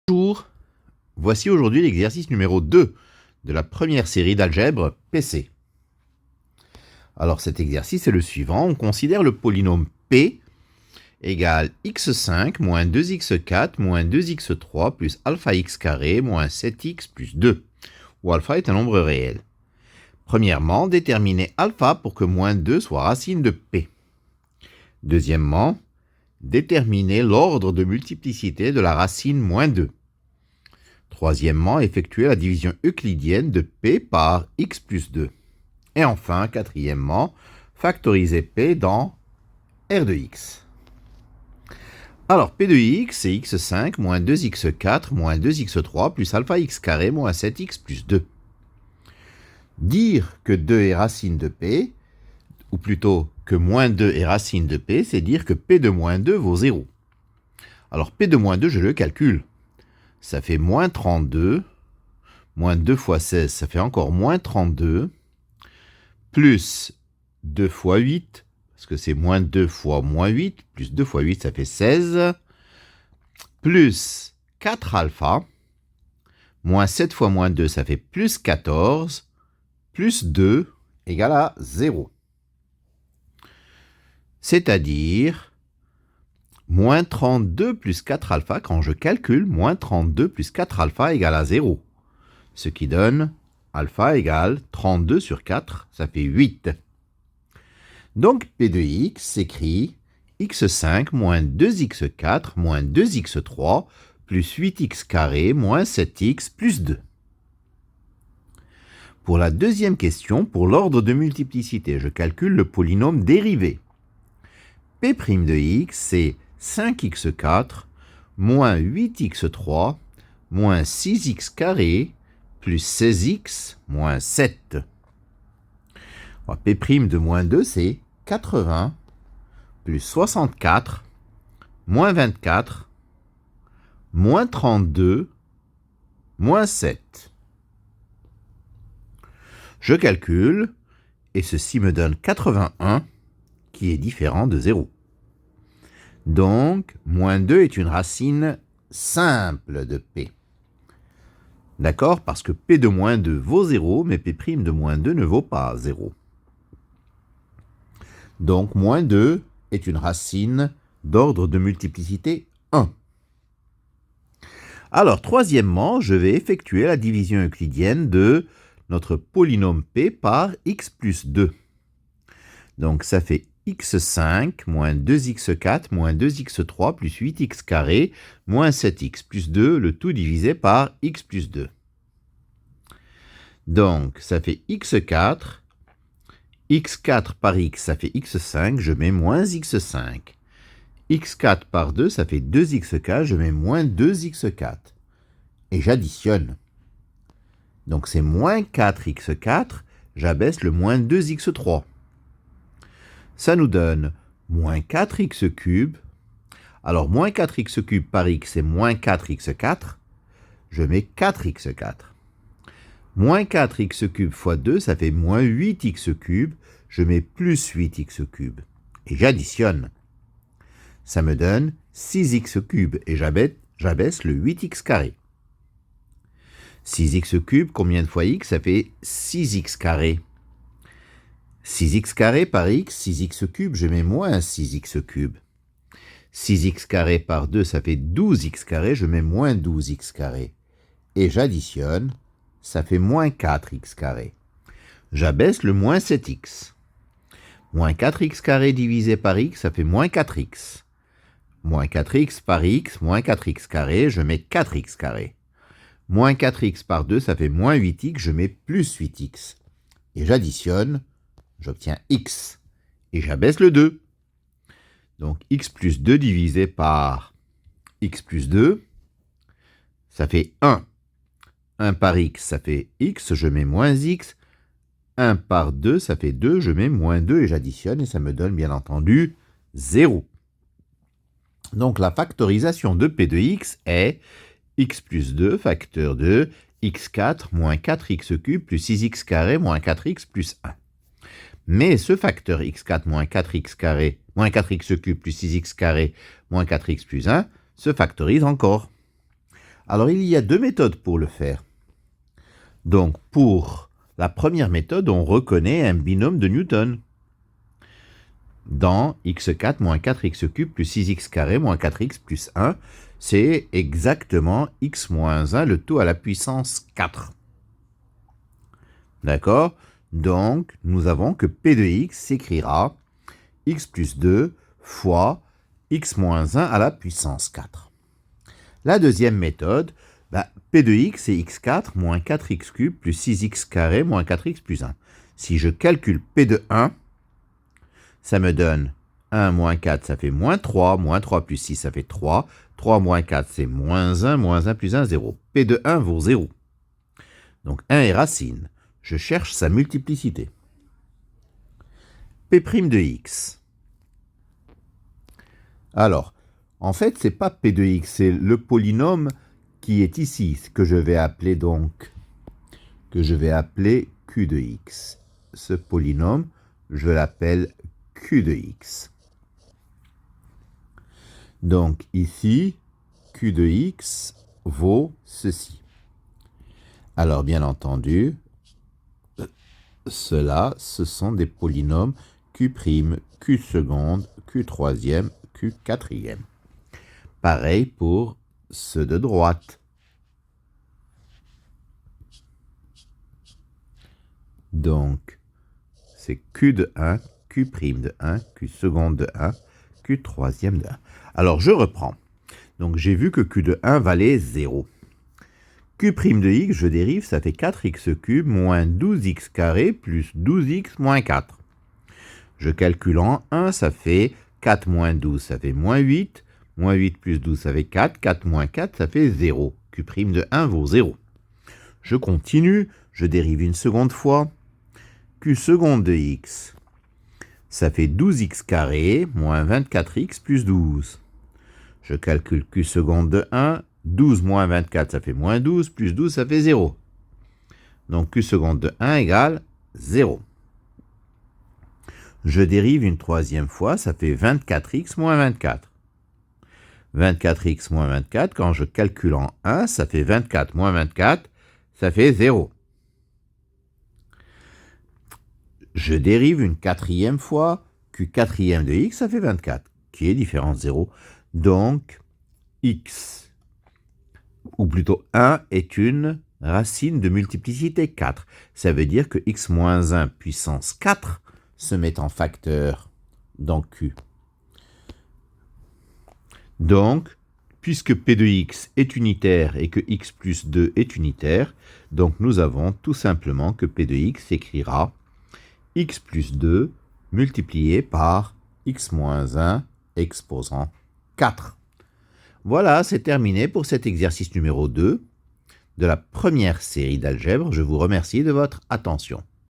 Bonjour, voici aujourd'hui l'exercice numéro 2 de la première série d'algèbre PC. Alors cet exercice est le suivant, on considère le polynôme P égale x5 moins 2x4 moins 2x3 plus alpha x carré moins 7x plus 2, où alpha est un nombre réel. Premièrement, déterminer alpha pour que moins 2 soit racine de P. Deuxièmement, déterminer l'ordre de multiplicité de la racine moins 2. Troisièmement, effectuer la division euclidienne de P par x plus 2. Et enfin, quatrièmement, factoriser P dans R de x. Alors, P de x, c'est x5 moins 2x4 moins 2x3 plus alpha x carré moins 7x plus 2. Dire que 2 est racine de P, ou plutôt que moins 2 est racine de P, c'est dire que P de moins 2 vaut 0. Alors, P de moins 2, je le calcule. Ça fait moins 32, moins 2 fois 16, ça fait encore moins 32, plus 2 fois 8, parce que c'est moins 2 fois moins 8, plus 2 fois 8, ça fait 16, plus 4 alpha, moins 7 fois moins 2, ça fait plus 14, plus 2 égale à 0. C'est-à-dire moins 32 plus 4 alpha, quand je calcule, moins 32 plus 4 alpha égale à 0. Ce qui donne alpha égale 32 sur 4, ça fait 8. Donc P de x s'écrit x5 moins 2x4 moins 2x3 plus 8x carré moins 7x plus 2. Pour la deuxième question, pour l'ordre de multiplicité, je calcule le polynôme dérivé. P' de x, c'est 5x4 moins 8x3 moins 6x carré plus 16x moins 7. P' de moins 2, c'est 80 plus 64 moins 24 moins 32 moins 7. Je calcule et ceci me donne 81 qui est différent de 0. Donc, moins 2 est une racine simple de P. D'accord? Parce que P de moins 2 vaut 0, mais P' de moins 2 ne vaut pas 0. Donc, moins 2 est une racine d'ordre de multiplicité 1. Alors, troisièmement, je vais effectuer la division euclidienne de notre polynôme P par x plus 2. Donc, ça fait x5 moins 2x4 moins 2x3 plus 8x carré moins 7x plus 2, le tout divisé par x plus 2. Donc, ça fait x4, x4 par x, ça fait x5, je mets moins x5. x4 par 2, ça fait 2x4, je mets moins 2x4. Et j'additionne. Donc, c'est moins 4x4, j'abaisse le moins 2x3. Ça nous donne moins 4x cube. Alors, moins 4x cube par x, c'est moins 4x4. Je mets 4x4. Moins 4x cube fois 2, ça fait moins 8x cube. Je mets plus 8x cube. Et j'additionne. Ça me donne 6x cube. Et j'abaisse le 8x carré. 6x cube, combien de fois x? Ça fait 6x carré. 6x carré par x, 6x cube, je mets moins 6x cube. 6x carré par 2, ça fait 12x carré, je mets moins 12x carré. Et j'additionne, ça fait moins 4x carré. J'abaisse le moins 7x. Moins 4x carré divisé par x, ça fait moins 4x. Moins 4x par x, moins 4x carré, je mets 4x carré. Moins 4x par 2, ça fait moins 8x, je mets plus 8x. Et j'additionne, j'obtiens x. Et j'abaisse le 2. Donc x plus 2 divisé par x plus 2, ça fait 1. 1 par x, ça fait x, je mets moins x. 1 par 2, ça fait 2, je mets moins 2 et j'additionne et ça me donne bien entendu 0. Donc la factorisation de P de x est x plus 2 facteur de x4 moins 4x cube plus 6x carré moins 4x plus 1. Mais ce facteur x4 moins 4x carré moins 4x cube plus 6x carré moins 4x plus 1 se factorise encore. Alors, il y a deux méthodes pour le faire. Donc, pour la première méthode, on reconnaît un binôme de Newton. Dans x4 moins 4x³ plus 6x carré moins 4x plus 1, c'est exactement x moins 1, le tout à la puissance 4. D'accord? Donc, nous avons que P de x s'écrira x plus 2 fois x moins 1 à la puissance 4. La deuxième méthode, P de x c'est x4 moins 4x³ plus 6x carré moins 4x plus 1. Si je calcule P de 1, ça me donne 1 moins 4, ça fait moins 3 plus 6, ça fait 3. 3 moins 4, c'est moins 1 plus 1, 0. P de 1 vaut 0. Donc 1 est racine. Je cherche sa multiplicité. P' de x. Alors, en fait, c'est pas P de x, c'est le polynôme qui est ici, que je vais appeler Q de x. Ce polynôme, je l'appelle Q de x. Donc ici, Q de x vaut ceci. Alors bien entendu, ce sont des polynômes Q', Q seconde, Q troisième, Q quatrième. Pareil pour ceux de droite. Donc, c'est Q de 1, Q' de 1, Q seconde de 1, Q troisième de 1. Alors, je reprends. Donc, j'ai vu que Q de 1 valait 0. Q' de x, je dérive, ça fait 4x³ moins 12x carré plus 12x moins 4. Je calcule en 1, ça fait 4 moins 12, ça fait moins 8. Moins 8 plus 12, ça fait 4. 4 moins 4, ça fait 0. Q' de 1 vaut 0. Je continue, je dérive une seconde fois. Q seconde de x, ça fait 12x carré moins 24x plus 12. Je calcule Q seconde de 1. 12 moins 24, ça fait moins 12. Plus 12, ça fait 0. Donc Q seconde de 1 égale 0. Je dérive une troisième fois, ça fait 24x moins 24. 24x moins 24, quand je calcule en 1, ça fait 24 moins 24, ça fait 0. Je dérive une quatrième fois, Q quatrième de x, ça fait 24, qui est différence 0. Donc, x, ou plutôt 1, est une racine de multiplicité 4. Ça veut dire que x moins 1 puissance 4 se met en facteur dans Q. Donc, puisque P de x est unitaire et que x plus 2 est unitaire, donc nous avons tout simplement que P de x s'écrira x plus 2 multiplié par x moins 1 exposant 4. Voilà, c'est terminé pour cet exercice numéro 2 de la première série d'algèbre. Je vous remercie de votre attention.